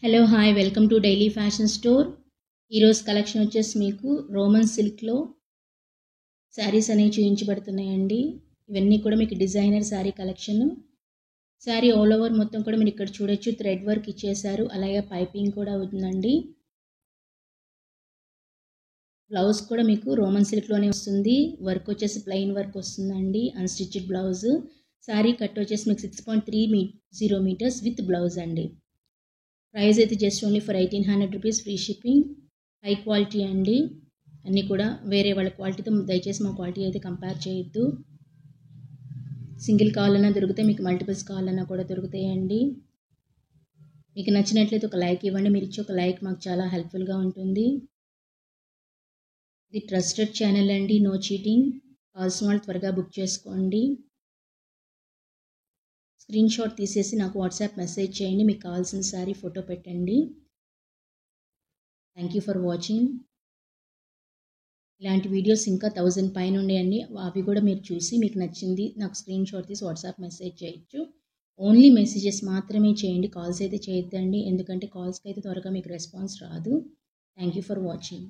Hello hi welcome to daily fashion store. ఈరోజు collection వచ్చేసి మీకు రోమన్ సిల్క్లో శారీస్ అనేవి చూపించబడుతున్నాయండి. ఇవన్నీ కూడా మీకు designer sari collection. Sari all over మొత్తం కూడా మీరు ఇక్కడ చూడొచ్చు, థ్రెడ్ వర్క్ ఇచ్చేసారు, అలాగే పైపింగ్ కూడా ఉందండి. బ్లౌజ్ కూడా మీకు రోమన్ సిల్క్లోనే వస్తుంది. వర్క్ వచ్చేసి ప్లెయిన్ వర్క్ వస్తుందండి, అన్స్టిచ్డ్ బ్లౌజ్. శారీ కట్ వచ్చేసి మీకు 6.30 మీటర్స్ విత్ బ్లౌజ్ అండి. ప్రైస్ అయితే just only for 1800 rupees, free shipping. High quality అండి. అన్నీ కూడా వేరే వాళ్ళ క్వాలిటీతో దయచేసి మా క్వాలిటీ అయితే కంపేర్ చేయొద్దు. సింగిల్ కావాలన్నా దొరుకుతాయి, మీకు మల్టిపుల్స్ కావాలన్నా కూడా దొరుకుతాయండి. మీకు నచ్చినట్లయితే ఒక లైక్ ఇవ్వండి. మీరు ఇచ్చే ఒక లైక్ మాకు చాలా హెల్ప్ఫుల్గా ఉంటుంది. ఇది ట్రస్టెడ్ ఛానల్ అండి, నో చీటింగ్. కావాల్సిన వాళ్ళు త్వరగా బుక్ చేసుకోండి. స్క్రీన్ షాట్ తీసేసి నాకు వాట్సాప్ మెసేజ్ చేయండి, మీకు కావాల్సిన శారీ ఫోటో పెట్టండి. Thank you for watching. ఇలాంటి వీడియోస్ ఇంకా 1000 పైన ఉన్నాయండి. అవి కూడా మీరు చూసి మీకు నచ్చింది నాకు స్క్రీన్ షాట్ తీసి వాట్సాప్ మెసేజ్ చేయొచ్చు. ఓన్లీ మెసేజెస్ మాత్రమే చేయండి, కాల్స్ అయితే చేయొద్దండి. ఎందుకంటే కాల్స్కి అయితే త్వరగా మీకు రెస్పాన్స్ రాదు. Thank you for watching.